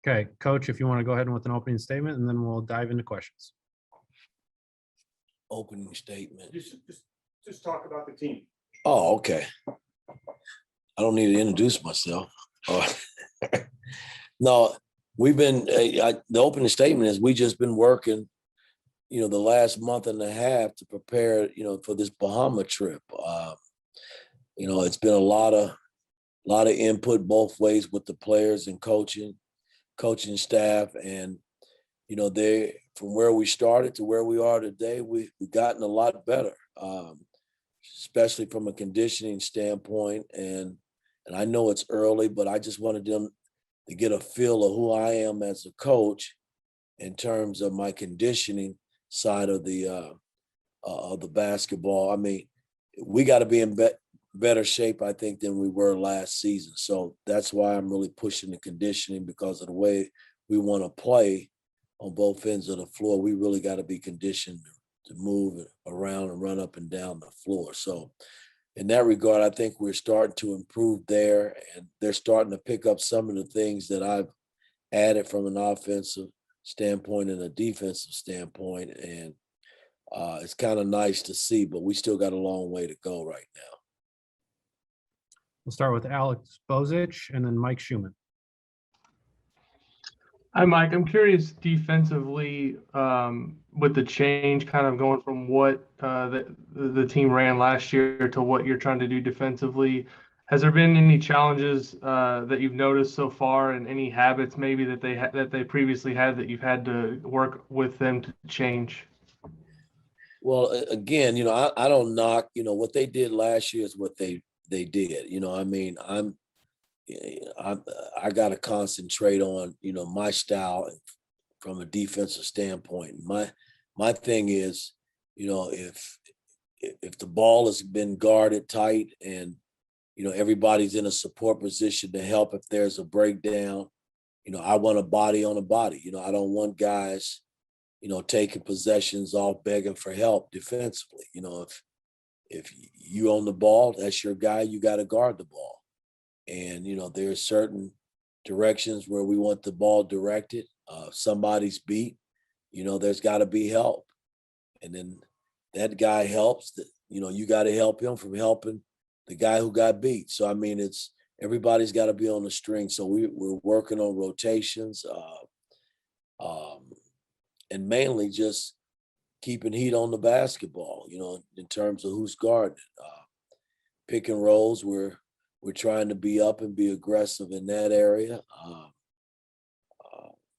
Okay, Coach, if you want to go ahead and with an opening statement, and then we'll dive into questions. Opening statement. Just talk about the team. Oh, okay. I don't need to introduce myself. No, we've been, the opening statement is we just been working, the last month and a half to prepare, for this Bahama trip. It's been a lot of input both ways with the players and coaching staff. And, they, from where we started to where we are today, we've gotten a lot better, especially from a conditioning standpoint. And I know it's early, but I just wanted them to get a feel of who I am as a coach in terms of my conditioning side of the basketball. I mean, we got to be in better shape, I think, than we were last season. So that's why I'm really pushing the conditioning, because of the way we want to play on both ends of the floor. We really got to be conditioned to move around and run up and down the floor. So in that regard, I think we're starting to improve there, and they're starting to pick up some of the things that I've added from an offensive standpoint and a defensive standpoint. And it's kind of nice to see, but we still got a long way to go right now. We'll start with Alex Bozich and then Mike Schumann. Hi, Mike. I'm curious defensively, with the change kind of going from what the team ran last year to what you're trying to do defensively. Has there been any challenges that you've noticed so far, and any habits maybe that they previously had that you've had to work with them to change? Well, again, I don't knock, what they did last year is what they did. I mean, I got to concentrate on, my style from a defensive standpoint. My thing is, if the ball has been guarded tight and, everybody's in a support position to help if there's a breakdown, I want a body on a body. I don't want guys, taking possessions off, begging for help defensively. If you own the ball, that's your guy, you got to guard the ball. And, there are certain directions where we want the ball directed. Somebody's beat, there's got to be help. And then that guy helps, you got to help him from helping the guy who got beat. So, I mean, everybody's got to be on the string. So we're working on rotations and mainly just keeping heat on the basketball, in terms of who's guarding. Pick and rolls, we're trying to be up and be aggressive in that area.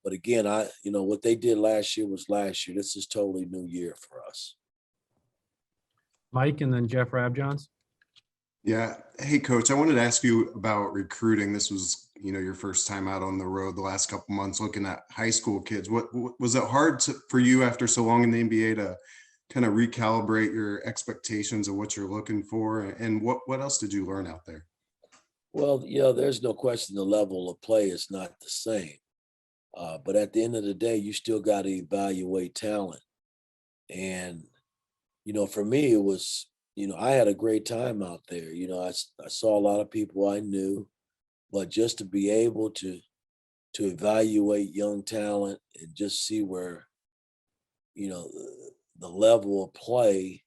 But again, what they did last year was last year. This is totally new year for us. Mike and then Jeff Rabjohns. Yeah. Hey, Coach, I wanted to ask you about recruiting. This was, your first time out on the road the last couple months looking at high school kids. What was it hard for you after so long in the NBA to kind of recalibrate your expectations of what you're looking for? And what else did you learn out there? Well, there's no question the level of play is not the same. But at the end of the day, you still got to evaluate talent. And, for me, it was, I had a great time out there. I saw a lot of people I knew, but just to be able to evaluate young talent and just see where, the level of play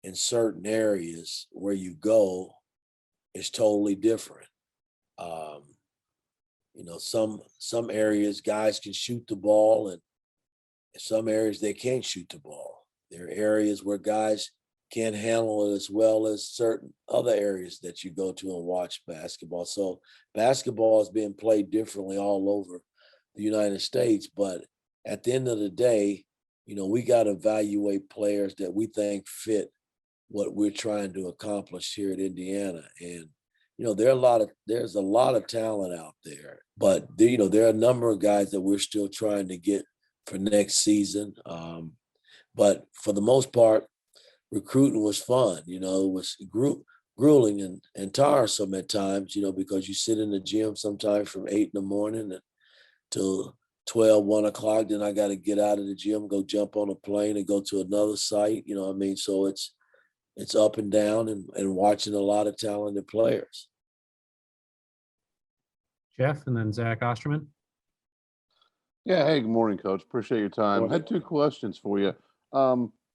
in certain areas where you go is totally different. Some areas guys can shoot the ball, and in some areas they can't shoot the ball. There are areas where guys can't handle it as well as certain other areas that you go to and watch basketball. So basketball is being played differently all over the United States. But at the end of the day, we got to evaluate players that we think fit what we're trying to accomplish here at Indiana. And, there's a lot of talent out there, but there are a number of guys that we're still trying to get for next season. But for the most part, recruiting was fun. It was grueling and tiresome at times, because you sit in the gym sometimes from 8 in the morning till 12, 1 o'clock. Then I got to get out of the gym, go jump on a plane and go to another site. So it's up and down and watching a lot of talented players. Jeff and then Zach Osterman. Yeah, hey, good morning, Coach. Appreciate your time. Morning. Had two questions for you.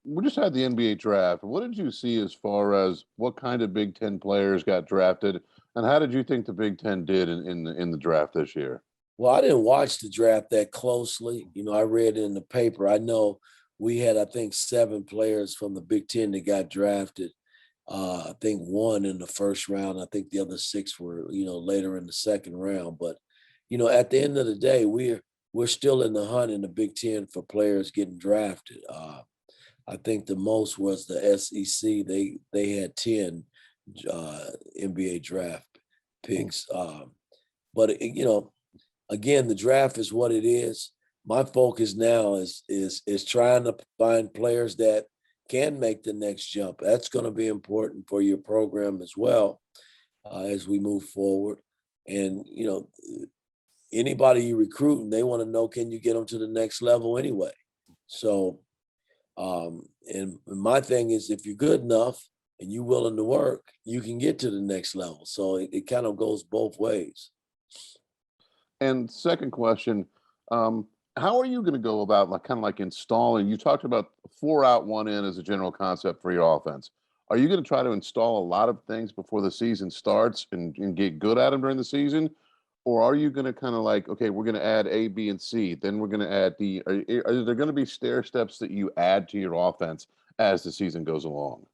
We just had the NBA draft. What did you see as far as what kind of Big Ten players got drafted, and how did you think the Big Ten did in the draft this year? Well, I didn't watch the draft that closely. I read it in the paper. I know we had, I think, 7 players from the Big Ten that got drafted. I think 1 in the first round. I think the other 6 were, later in the second round. But, at the end of the day, we're still in the hunt in the Big Ten for players getting drafted. I think the most was the SEC. They had 10 NBA draft picks. But again, the draft is what it is. My focus now is trying to find players that can make the next jump. That's going to be important for your program as well as we move forward. And anybody you recruit, and they want to know, can you get them to the next level anyway? So, and my thing is, if you're good enough and you're willing to work, you can get to the next level. So it kind of goes both ways. And second question, how are you going to go about kind of like installing? You talked about 4 out, 1 in as a general concept for your offense. Are you going to try to install a lot of things before the season starts and get good at them during the season? Or are you going to kind of like, okay, we're going to add A, B, and C, then we're going to add D? Are there going to be stair steps that you add to your offense as the season goes along?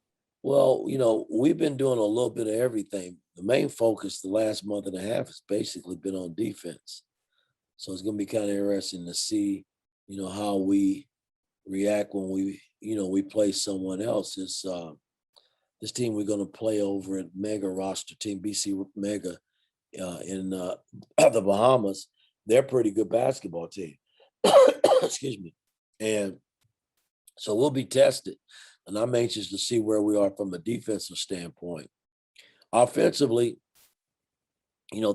Well, we've been doing a little bit of everything. The main focus the last month and a half has basically been on defense. So it's going to be kind of interesting to see, how we react when we play someone else. This team we're going to play over at Mega roster team, BC Mega in the Bahamas. They're a pretty good basketball team. Excuse me. And so we'll be tested. And I'm anxious to see where we are from a defensive standpoint. Offensively,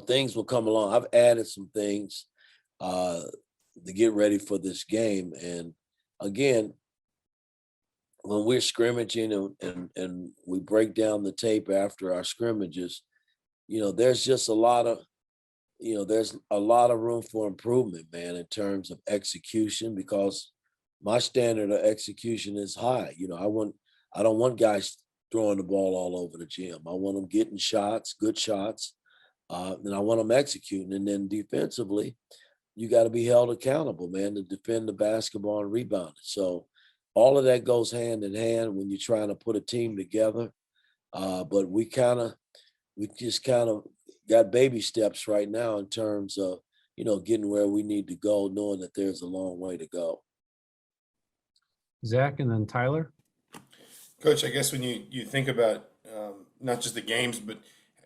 things will come along. I've added some things to get ready for this game. And again, when we're scrimmaging and we break down the tape after our scrimmages, there's just there's a lot of room for improvement, man, in terms of execution, because my standard of execution is high. I don't want guys throwing the ball all over the gym. I want them getting shots, good shots, and I want them executing. And then defensively, you got to be held accountable, man, to defend the basketball and rebound it. So all of that goes hand in hand when you're trying to put a team together. But we just kind of got baby steps right now in terms of, getting where we need to go, knowing that there's a long way to go. Zach, and then Tyler. Coach, I guess when you think about not just the games, but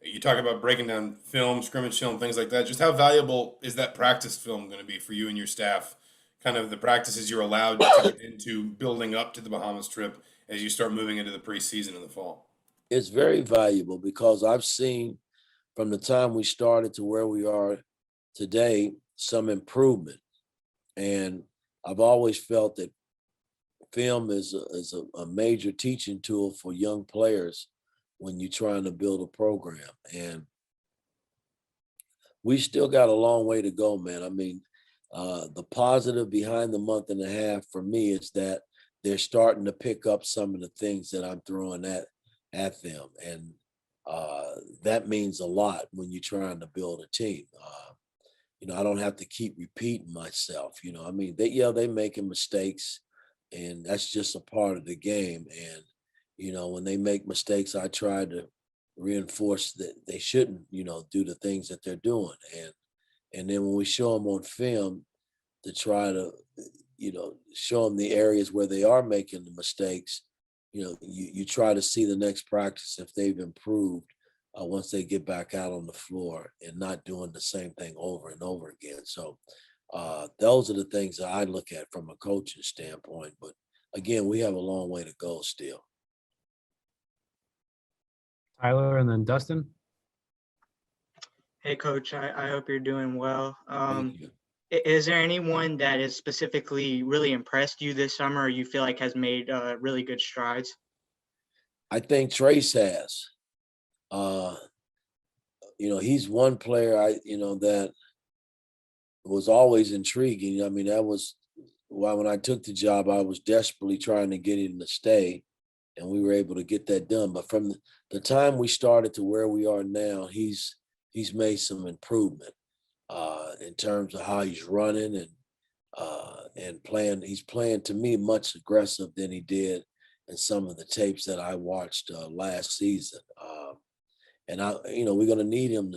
you talk about breaking down film, scrimmage film, things like that, just how valuable is that practice film going to be for you and your staff? Kind of the practices you're allowed to get into building up to the Bahamas trip as you start moving into the preseason in the fall. It's very valuable because I've seen from the time we started to where we are today some improvement. And I've always felt that film is a major teaching tool for young players when you're trying to build a program. And we still got a long way to go, man. I mean, the positive behind the month and a half for me is that they're starting to pick up some of the things that I'm throwing at them. And that means a lot when you're trying to build a team. I don't have to keep repeating myself. I mean, they making mistakes, and that's just a part of the game. And, when they make mistakes, I try to reinforce that they shouldn't, do the things that they're doing. And then when we show them on film, to try to, show them the areas where they are making the mistakes, you try to see the next practice if they've improved once they get back out on the floor and not doing the same thing over and over again. So those are the things that I look at from a coaching standpoint. But again, we have a long way to go still. Tyler, and then Dustin. Hey, Coach, I hope you're doing well. Thank you. Is there anyone that has specifically really impressed you this summer, or you feel like has made really good strides? I think Trace has. He's one player that was always intriguing. I mean, that was why when I took the job, I was desperately trying to get him to stay, and we were able to get that done. But from the time we started to where we are now, he's made some improvement in terms of how he's running and playing. He's playing, to me, much aggressive than he did in some of the tapes that I watched last season. And we're going to need him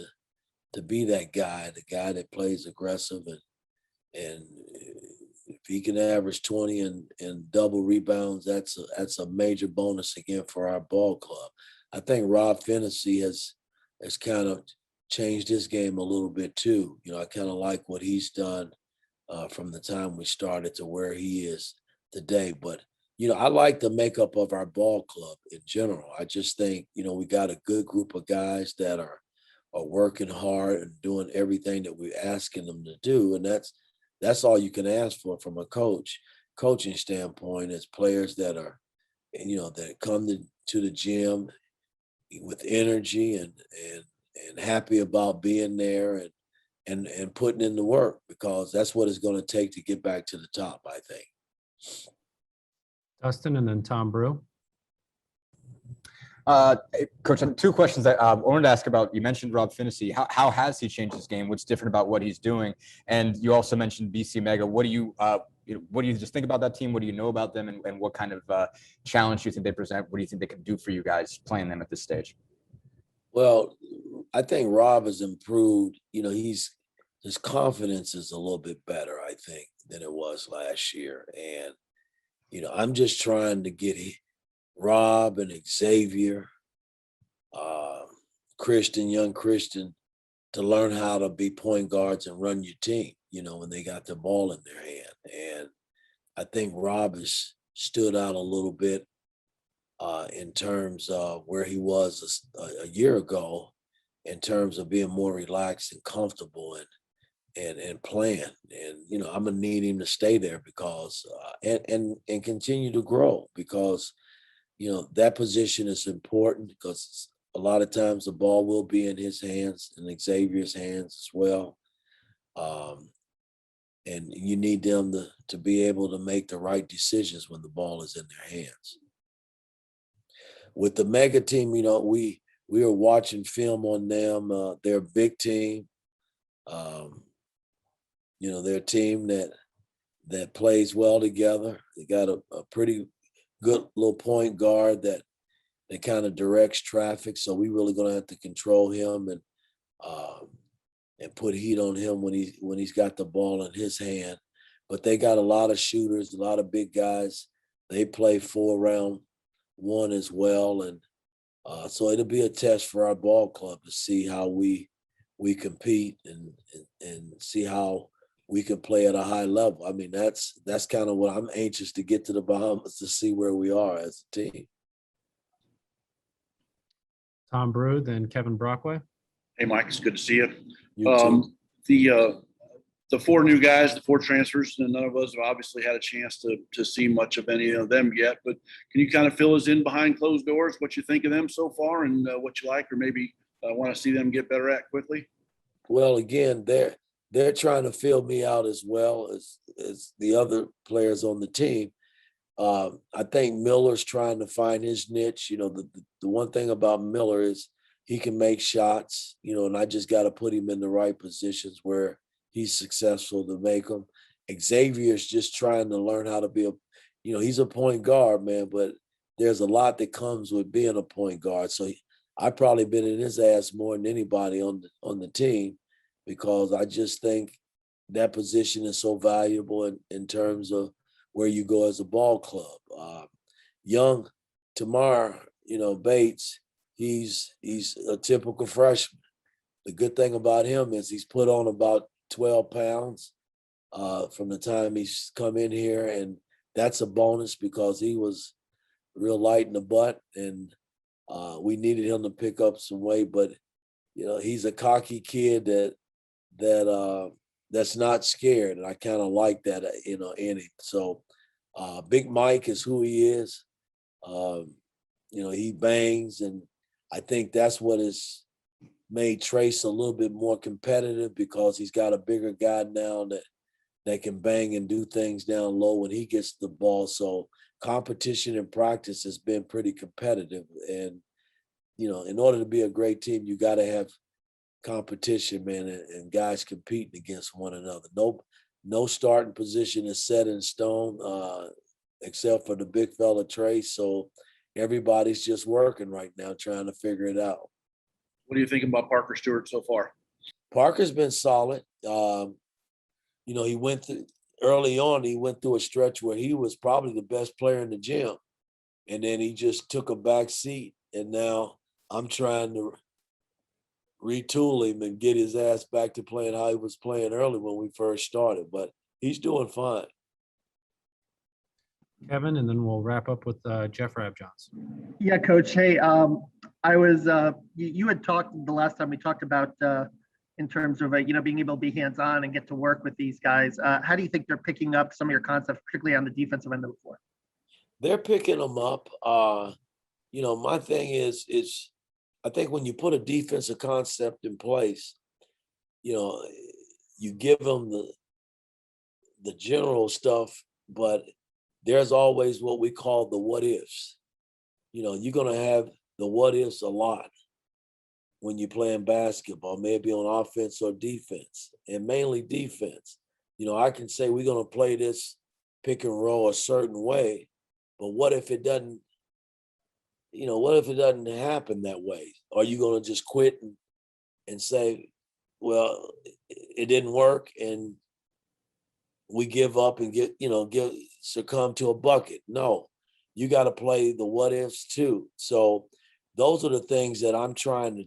to be that guy, the guy that plays aggressive, and if he can average 20 and double rebounds, that's a major bonus again for our ball club. I think Rob Fennessy has kind of changed his game a little bit too. I kind of like what he's done from the time we started to where he is today. But I like the makeup of our ball club in general. I just think we got a good group of guys that are working hard and doing everything that we're asking them to do, and that's all you can ask for from a coaching standpoint, is players that are that come to the gym with energy and happy about being there and putting in the work, because that's what it's going to take to get back to the top, I think. Dustin and then Tom Brew. Coach, I have two questions that I wanted to ask about. You mentioned Rob Fennessy. How has he changed his game? What's different about what he's doing? And you also mentioned BC Mega. What do you just think about that team? What do you know about them? And what kind of challenge do you think they present? What do you think they can do for you guys playing them at this stage? Well, I think Rob has improved. His confidence is a little bit better, I think, than it was last year. And, I'm just trying to get Rob and Xavier, young Christian, to learn how to be point guards and run your team, when they got the ball in their hand. And I think Rob has stood out a little bit in terms of where he was a year ago, in terms of being more relaxed and comfortable and playing. And, I'm going to need him to stay there because and continue to grow, because that position is important, because a lot of times the ball will be in his hands and Xavier's hands as well. And you need them to be able to make the right decisions when the ball is in their hands. With the Mega team, we are watching film on them. They're a big team. They're a team that plays well together. They got a pretty good little point guard that kind of directs traffic. So we really going to have to control him and put heat on him when he's got the ball in his hand. But they got a lot of shooters, a lot of big guys. They play 4-round one as well, and so it'll be a test for our ball club to see how we compete and see how we can play at a high level. I mean, that's kind of what I'm anxious to get to the Bahamas to see where we are as a team. Tom Brew, then Kevin Brockway. Hey, Mike, it's good to see you. You too. The four new guys, the four transfers, and none of us have obviously had a chance to see much of any of them yet. But can you kind of fill us in behind closed doors what you think of them so far, and what you like, or maybe want to see them get better at quickly? Well, again, they're trying to fill me out as well as the other players on the team. I think Miller's trying to find his niche. The one thing about Miller is he can make shots, and I just got to put him in the right positions where he's successful to make them. Xavier's just trying to learn how to be he's a point guard, man, but there's a lot that comes with being a point guard. So I've probably been in his ass more than anybody on the team, because I just think that position is so valuable in terms of where you go as a ball club. Young Tamar, Bates, he's a typical freshman. The good thing about him is he's put on about 12 pounds from the time he's come in here, and that's a bonus because he was real light in the butt, and we needed him to pick up some weight. But he's a cocky kid that's not scared, and I kind of like that in him. So Big Mike is who he is. He bangs, and I think that's what is made Trace a little bit more competitive because he's got a bigger guy now that can bang and do things down low when he gets the ball. So competition in practice has been pretty competitive. And, you know, in order to be a great team, you got to have competition, man, and guys competing against one another. No starting position is set in stone, except for the big fella Trace. So everybody's just working right now, trying to figure it out. What do you think about Parker Stewart so far? Parker's been solid. You know, he went through early on, he went through a stretch where he was probably the best player in the gym. And then he just took a back seat. And now I'm trying to retool him and get his ass back to playing how he was playing early when we first started. But he's doing fine. Kevin, and then we'll wrap up with Jeff Rabjohns. Yeah, Coach. Hey, I was, you had talked the last time we talked about in terms of, being able to be hands-on and get to work with these guys. How do you think they're picking up some of your concepts, particularly on the defensive end of the floor? They're picking them up. My thing is I think when you put a defensive concept in place, you give them the general stuff, but there's always what we call the what ifs. You're going to have the what ifs a lot when you're playing basketball, maybe on offense or defense, and mainly defense. I can say we're going to play this pick and roll a certain way, but what if it doesn't, happen that way? Are you going to just quit and say, well, it didn't work and we give up and succumb to a bucket? No, you got to play the what ifs too. So those are the things that I'm trying to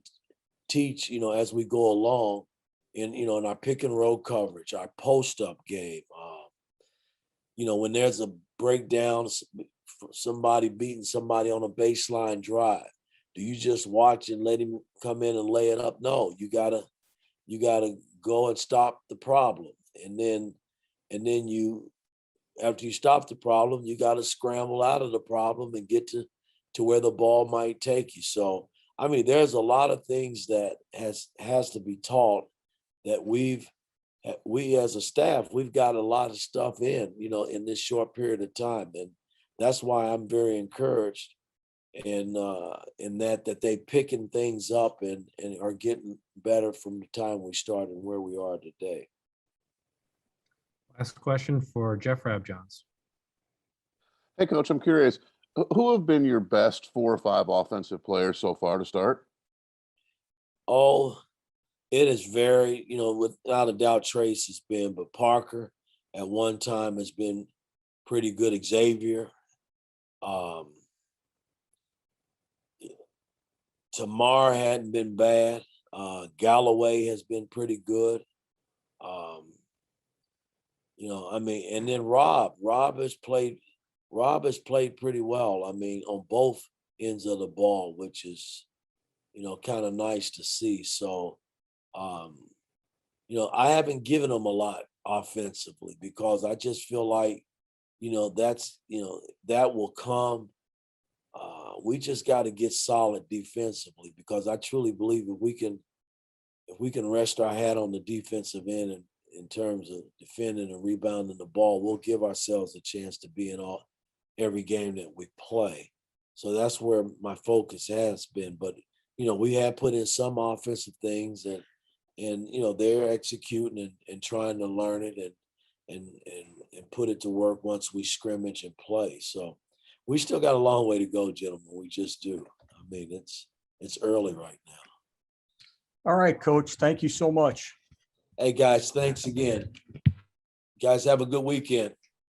teach, as we go along in our pick and roll coverage, our post up game. When there's a breakdown, somebody beating somebody on a baseline drive, do you just watch and let him come in and lay it up? No, you gotta go and stop the problem. And then you, after you stop the problem, you got to scramble out of the problem and get to where the ball might take you. So, there's a lot of things that has to be taught that we as a staff, we've got a lot of stuff in this short period of time. And that's why I'm very encouraged in that they picking things up and are getting better from the time we started and where we are today. Last question for Jeff Rabjohns. Hey, Coach, I'm curious, who have been your best 4 or 5 offensive players so far to start? Oh, it is very, without a doubt, Trace has been, but Parker at one time has been pretty good. Xavier. Tamar hadn't been bad. Galloway has been pretty good. And then Rob has played pretty well. On both ends of the ball, which is, kind of nice to see. So, I haven't given them a lot offensively because I just feel like, that will come. We just got to get solid defensively because I truly believe if we can rest our hat on the defensive end and in terms of defending and rebounding the ball, we'll give ourselves a chance to be in every game that we play. So that's where my focus has been. But, we have put in some offensive things and they're executing and trying to learn it and put it to work once we scrimmage and play. So we still got a long way to go, gentlemen. We just do. It's early right now. All right, Coach. Thank you so much. Hey, guys, thanks again. Guys, have a good weekend.